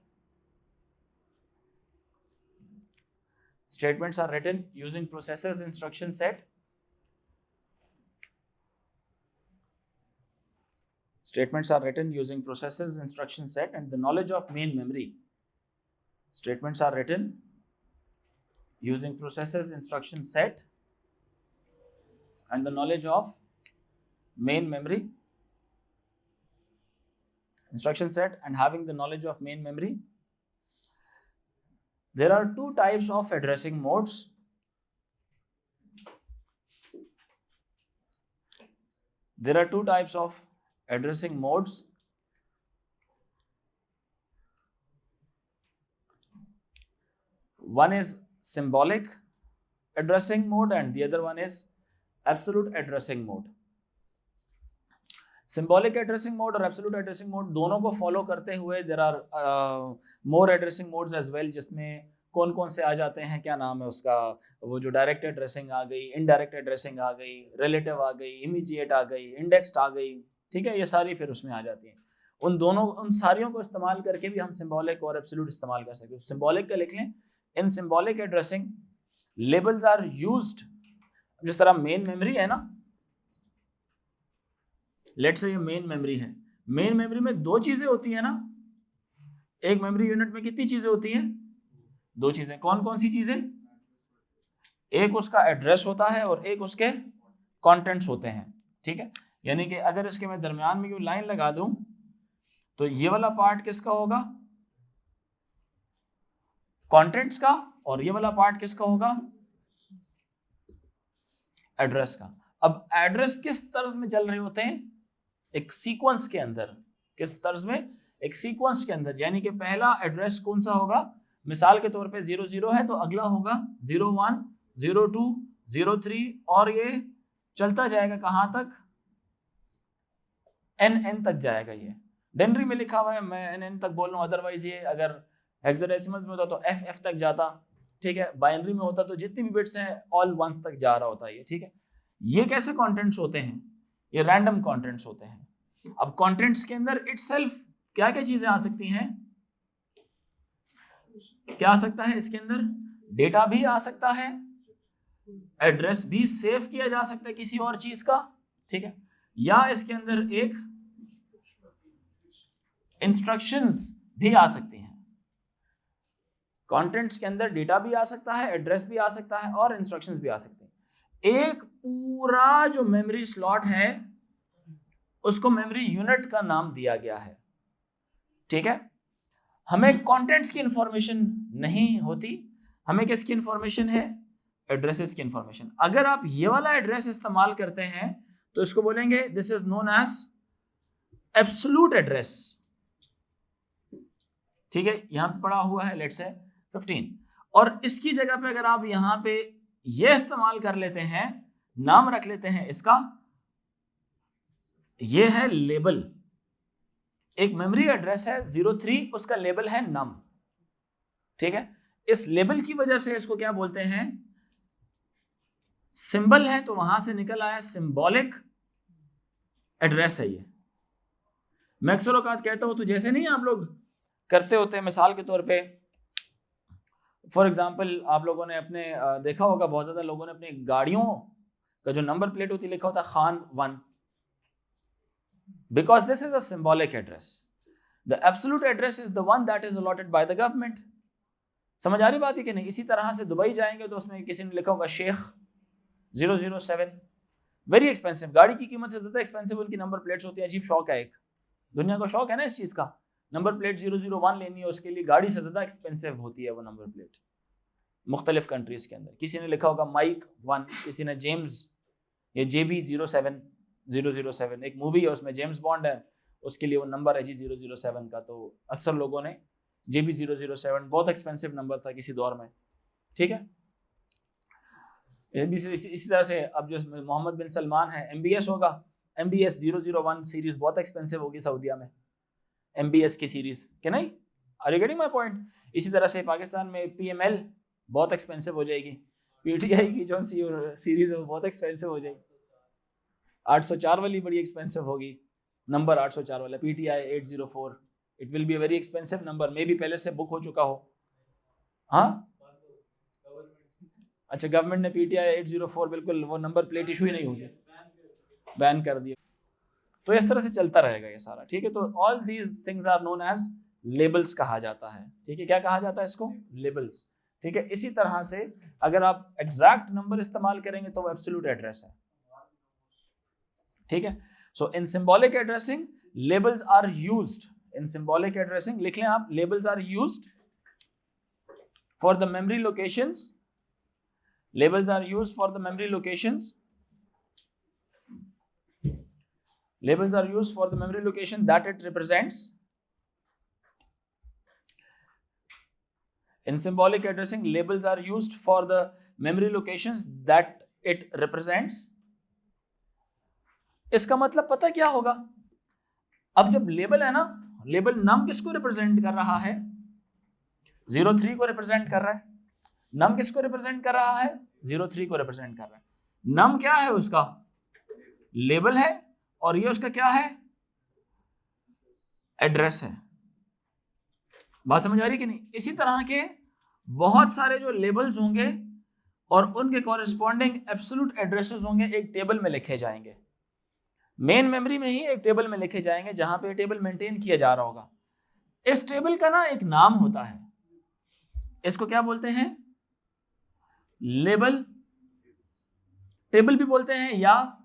Statements are written using processor's instruction set. Statements are written using processor's instruction set and the knowledge of main memory. Statements are written using processor's instruction set and the knowledge of main memory. Instruction set and having the knowledge of main memory. There are two types of addressing modes. There are two types of addressing modes. One is symbolic addressing mode and the other one is absolute addressing mode. Symbolic addressing mode और absolute addressing mode दोनों को follow करते हुए there are more addressing modes as well, जिसमें कौन कौन से आ जाते हैं, क्या नाम है उसका, वो जो डायरेक्ट एड्रेसिंग आ गई, इनडायरेक्ट एड्रेसिंग आ गई, रिलेटिव आ गई, इमीडिएट आ गई, इंडेक्स्ड आ गई, ठीक है, ये सारी फिर उसमें आ जाती हैं। उन सारियों को इस्तेमाल करके भी हम सिंबॉलिक और एब्सोल्यूट इस्तेमाल कर सकते हैं। सिंबॉलिक का लिख लें, in symbolic addressing labels are used, जिस तरह मेन मेमोरी है ना, लेट्स से ये मेन मेमोरी है, मेन मेमोरी में दो चीजें होती है ना, एक मेमोरी यूनिट में कितनी चीजें होती हैं, दो चीजें। कौन कौन सी चीजें, एक उसका एड्रेस होता है और एक उसके कंटेंट्स होते हैं, ठीक है। यानी कि अगर इसके मैं दरमियान में कोई लाइन लगा दूं तो ये वाला पार्ट किसका होगा, कंटेंट्स का, और ये वाला पार्ट किसका होगा, एड्रेस का। अब एड्रेस किस तर्ज में चल रहे होते हैं, एक सीक्वेंस के अंदर। किस तर्ज में, एक सीक्वेंस के अंदर। यानी कि पहला एड्रेस कौन सा होगा, मिसाल के तौर पे 00 है तो अगला होगा 01, 02, 03 और ये चलता जाएगा कहां तक, NN तक जाएगा। ये डेनरी में लिखा हुआ है, मैं NN तक बोल रहा हूं, अदरवाइज ये अगर हेक्साडेसिमल में होता तो FF तक जाता, ठीक है। बाइनरी में होता तो जितनी भी बिट्स हैं ऑल वंस तक जा रहा होता है ये, ठीक है। ये कैसे कंटेंट्स होते हैं, ये रैंडम कंटेंट्स होते हैं। अब कंटेंट्स के अंदर इटसेल्फ क्या क्या चीजें आ सकती हैं, क्या आ सकता है इसके अंदर, डेटा भी आ सकता है, एड्रेस भी सेव किया जा सकता है किसी और चीज का, ठीक है, या इसके अंदर एक इंस्ट्रक्शंस भी आ सकती हैं। कंटेंट्स के अंदर डेटा भी आ सकता है, एड्रेस भी आ सकता है और इंस्ट्रक्शंस भी आ सकते हैं। एक पूरा जो मेमोरी स्लॉट है उसको मेमोरी यूनिट का नाम दिया गया है, ठीक है। हमें कंटेंट्स की इंफॉर्मेशन नहीं होती, हमें किसकी इंफॉर्मेशन है, एड्रेसेस की इंफॉर्मेशन। अगर आप ये वाला एड्रेस इस्तेमाल करते हैं तो इसको बोलेंगे this is known as absolute address, ठीक है। यहां पे पड़ा हुआ है लेट्स से 15, और इसकी जगह पे अगर आप यहां पे ये इस्तेमाल कर लेते हैं, नाम रख लेते हैं इसका, ये है लेबल, एक मेमोरी एड्रेस है 03, उसका लेबल है नम, ठीक है। इस लेबल की वजह से इसको क्या बोलते हैं, सिंबल है तो वहां से निकल आया सिंबॉलिक एड्रेस है ये। मैं अक्सर औकात कहता हूं तो जैसे नहीं आप लोग करते होते हैं, मिसाल के तौर पे फॉर एग्जांपल आप लोगों ने अपने देखा होगा, बहुत ज्यादा लोगों ने अपनी गाड़ियों का जो नंबर प्लेट होती है लिखा होता Khan 1, because this is a symbolic address. The absolute address is the one that is allotted by the government. समझ आ रही बात है कि नहीं? इसी तरह से दुबई जाएंगे तो उसमें किसी ने लिखा होगा शेख 007, वेरी एक्सपेंसिव, गाड़ी की कीमत से ज्यादा एक्सपेंसिव उनकी नंबर प्लेट्स होती है। अजीब शौक है, एक दुनिया को शौक है ना इस चीज का, नंबर प्लेट 001 लेनी है, उसके लिए गाड़ी से ज्यादा एक्सपेंसिव होती है वो नंबर प्लेट मुख्तलिफ कंट्रीज के अंदर। किसी ने लिखा होगा माइक 1, किसी ने जेम्स या JB 007, एक मूवी है उसमें जेम्स बॉन्ड है, उसके लिए वो नंबर है जी 007 का। तो अक्सर लोगों ने JB 007, बहुत एक्सपेंसिव नंबर था किसी दौर में, ठीक है। इसी तरह से अब जो मोहम्मद बिन सलमान है MBS होगा, MBS 001 सीरीज बहुत एक्सपेंसिव होगी सऊदीया में, MBS की सीरीज, क्या नहीं? Are you getting my point? इसी तरह से पाकिस्तान में PML बहुत एक्सपेंसिव हो जाएगी, PTI की जो सीरीज है वो बहुत एक्सपेंसिव हो जाएगी, 804 वाली बड़ी एक्सपेंसिव होगी, नंबर 804 वाला PTI 804, it will be a very expensive number, may be पहले से बुक हो चुका हो। हाँ अच्छा, गवर्नमेंट ने PTI 804 बिल्कुल वो नंबर प्लेट इशू ही नहीं होगी, बैन कर दिया। तो इस तरह से चलता रहेगा ये सारा, ठीक है। तो all these things are known as labels कहा जाता है, ठीक है। क्या कहा जाता है इसको? लेबल्स, ठीक है। इसी तरह से अगर आप एग्जैक्ट नंबर इस्तेमाल करेंगे तो वो एब्सोल्यूट एड्रेस है, ठीक है। So in symbolic addressing labels are used, in symbolic addressing लिख लें आप, labels are used for the memory locations, labels are used for the memory locations, labels are used for the memory location that it represents. In symbolic addressing labels are used for the memory locations that it represents. इसका मतलब पता क्या होगा? अब जब label है ना, label नम किसको रिप्रेजेंट कर रहा है? 03 को रिप्रेजेंट कर रहा है। नम किसको रिप्रेजेंट कर रहा है? 03 को रिप्रेजेंट कर रहा है। नम क्या है? उसका लेबल है, और ये उसका क्या है? एड्रेस है। बात समझ आ रही कि नहीं? इसी तरह के बहुत सारे जो लेबल्स होंगे और उनके कॉरेस्पॉन्डिंग एब्सोल्यूट एड्रेसेस होंगे, एक टेबल में लिखे जाएंगे, मेन मेमोरी में ही एक टेबल में लिखे जाएंगे जहां पे टेबल मेंटेन किया जा रहा होगा। इस टेबल का ना एक नाम होता है, इसको क्या बोलते हैं? लेबल टेबल भी बोलते हैं, या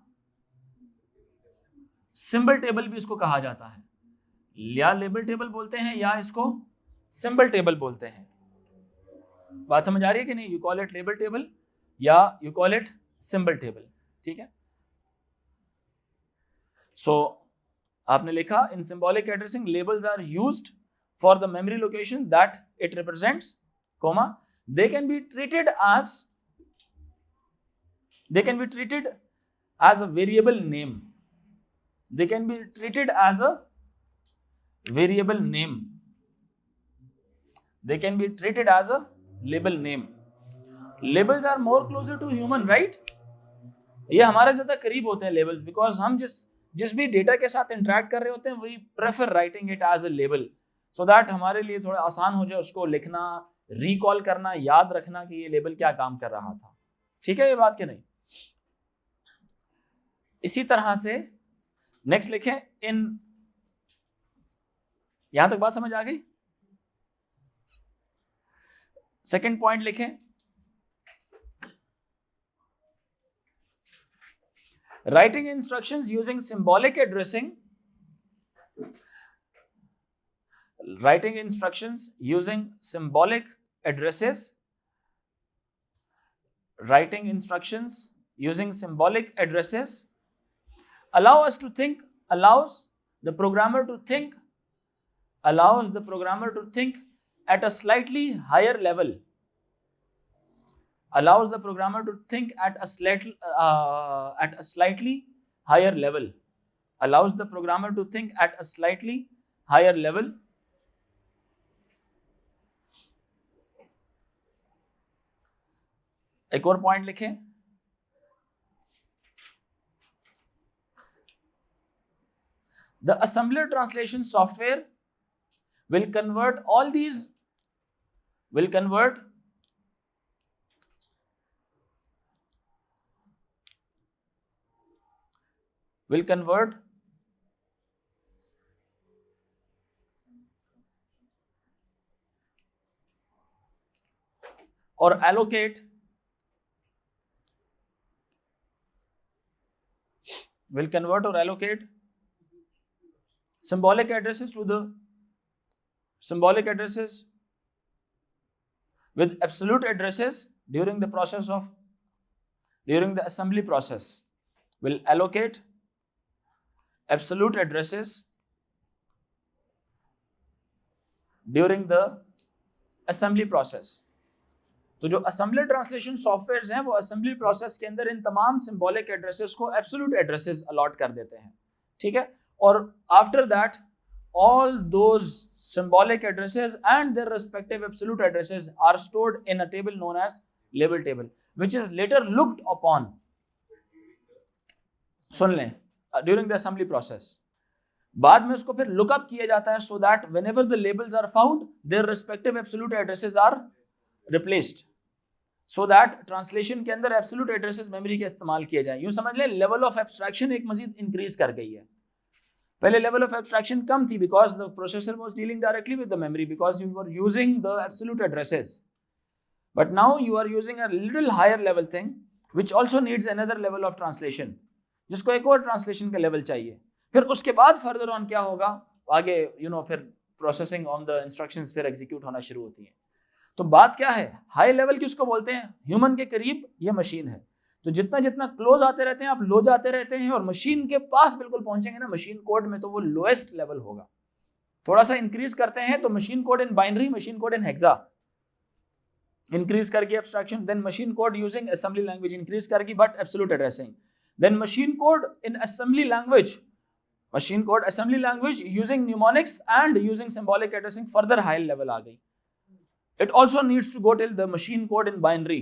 सिंबल टेबल भी इसको कहा जाता है। या लेबल टेबल बोलते हैं या इसको सिंबल टेबल बोलते हैं। बात समझ आ रही है कि नहीं? You call it label table या you call it symbol table, ठीक है। सो आपने लिखा in symbolic addressing labels are used for the memory location that it represents, comma, they can be treated as a variable name, they can be treated as a variable name, they can be treated as a label name. Labels are more closer to human, right? ये हमारे ज्यादा करीब होते हैं labels, because हम जिस भी data के साथ इंटरेक्ट कर रहे होते हैं we prefer writing it as a label, so that हमारे लिए थोड़ा आसान हो जाए उसको लिखना, रिकॉल करना, याद रखना कि ये लेबल क्या काम कर रहा था, ठीक है। ये बात कि नहीं? इसी तरह से नेक्स्ट लिखें, इन यहां तक बात समझ आ गई? सेकंड पॉइंट लिखें, writing instructions using symbolic addressing, writing instructions using symbolic addresses, writing instructions using symbolic addresses allows the programmer to think at a slightly higher level, allows the programmer to think at a slightly higher level, allows the programmer to think at a slightly higher level. एक और point लिखें, the assembler translation software will convert all these, will convert or allocate symbolic addresses with absolute addresses during the assembly process, will allocate absolute addresses during the assembly process. तो जो assembler translation softwares हैं वो assembly process के अंदर इन तमाम symbolic addresses को absolute addresses allot कर देते हैं, ठीक है। और after that all those symbolic addresses and their respective absolute addresses are stored in a table known as label table, which is later looked upon, सुन लें, during the assembly process. बाद में उसको फिर लुकअप किया जाता है so that whenever the labels are found their respective absolute addresses are replaced, so that translation के अंदर absolute addresses memory के इस्तेमाल किए जाए। यूं समझ लें level of abstraction एक मजीद increase कर गई है। पहले level of abstraction कम थी because the processor was dealing directly with the memory, because you were using the absolute addresses, but now you are using a little higher level thing which also needs another level of translation, जिसको एक और translation का level चाहिए। फिर उसके बाद further on क्या होगा आगे, फिर प्रोसेसिंग ऑन द इंस्ट्रक्शंस फिर एग्जीक्यूट होना शुरू होती है। तो बात क्या है, हाई लेवल किसको बोलते हैं, ह्यूमन के करीब ये मशीन है। तो जितना जितना क्लोज आते रहते हैं आप लो जाते रहते हैं, और मशीन के पास बिल्कुल पहुंचेंगे ना मशीन कोड में, तो वो लोएस्ट लेवल होगा। थोड़ा सा इंक्रीज करते हैं तो machine code in binary, machine code in hexa increase करके abstraction, then machine code using assembly language increase करके but absolute addressing, then machine code in assembly language using mnemonics and using symbolic addressing further high level आ गई। it also needs to go till the machine code in binary,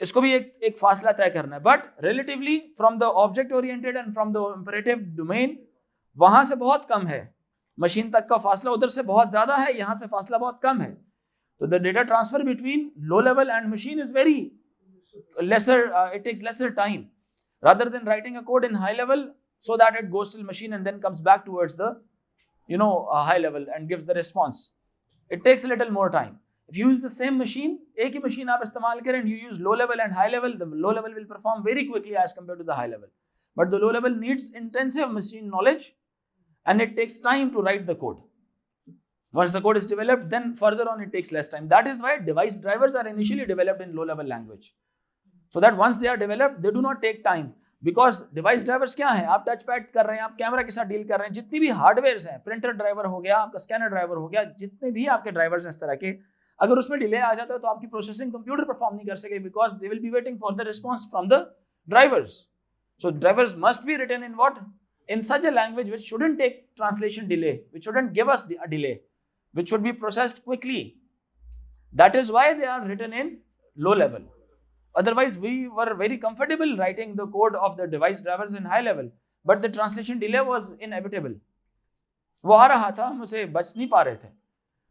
इसको भी एक फासला तय करना है, but relatively from the object oriented and from the imperative domain वहां से बहुत कम है, मशीन तक का फासला उधर से बहुत ज्यादा है, यहां से फासला बहुत कम है। तो the data transfer between low level and machine is very lesser, it takes lesser time rather than writing a code in high level so that it goes till machine and then comes back towards the high level and gives the response. It takes a little more time. If you use the same machine, एक ही machine आप इस्तेमाल करें and you use low level and high level, the low level will perform very quickly as compared to the high level, but the low level needs intensive machine knowledge and it takes time to write the code. Once the code is developed, then further on it takes less time. That is why device drivers are initially developed in low level language, so that once they are developed they do not take time, because device drivers क्या है, आप touch pad कर रहे हैं, आप camera के साथ deal कर रहे हैं, जितनी भी हार्डवेयर हैं, प्रिंटर ड्राइवर हो गया, आपका स्कैनर ड्राइवर हो गया, जितने भी आपके ड्राइवर्स हैं इस तरह के, अगर उसमें डिले आ जाता है तो आपकी प्रोसेसिंग कंप्यूटर परफॉर्म नहीं कर सके, because they will be waiting for the response from the drivers. So drivers must be written in what, in such a language which shouldn't take translation delay, which shouldn't give us a delay, which should be processed quickly. That is why they are written in low level. Otherwise we were very comfortable writing the code of the device drivers in high level, but the translation delay was inevitable. वो आ रहा था, हम उसे बच नहीं पा रहे थे,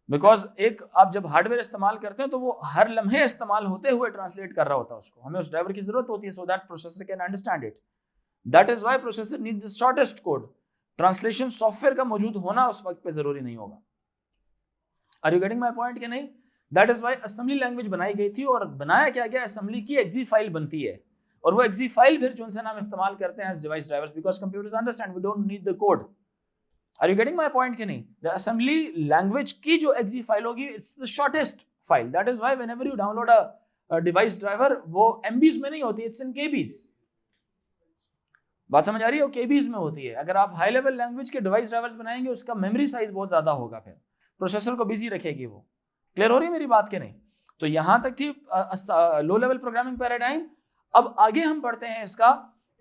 बिकॉज एक आप जब हार्डवेयर इस्तेमाल करते हैं तो वो हर लम्हे इस्तेमाल होते हुए ट्रांसलेट कर रहा होता है उसको, हमें उस ड्राइवर की जरूरत होती है so that processor can understand it. That is why processor needs the shortest code. Translation software का मौजूद होना उस वक्त पे जरूरी नहीं होगा। Are you getting my point कि नहीं? That is why assembly language बनाई गई थी, और बनाया क्या गया, assembly की exe फाइल बनती है, और वो exe फाइल फिर जो हम इस्तेमाल करते हैं as device drivers, because computers understand we don't need the code. Are you getting my point कि नहीं? The assembly language की जो exe फाइल होगी, it's the shortest file. That is why whenever you download a device driver, वो MBs में नहीं होती, it's in KBs. बात समझ आ रही है? वो केबीज में होती है। अगर आप हाई लेवल लैंग्वेज के डिवाइस ड्राइवर्स बनाएंगे उसका मेमोरी साइज बहुत ज्यादा होगा, फिर प्रोसेसर को बिजी रखेगी वो। क्लियर हो रही है मेरी बात के नहीं? तो यहां तक थी लो लेवल प्रोग्रामिंग पैराडाइम। अब आगे हम पढ़ते हैं इसका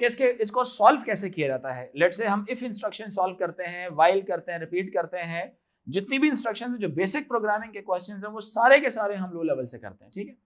कि इसको सॉल्व कैसे किया जाता है। लेट्स से हम इफ इंस्ट्रक्शन सॉल्व करते हैं, व्हाइल करते हैं, रिपीट करते हैं, जितनी भी इंस्ट्रक्शन है, जो बेसिक प्रोग्रामिंग के क्वेश्चंस हैं वो सारे के सारे हम लो लेवल से करते हैं, ठीक है।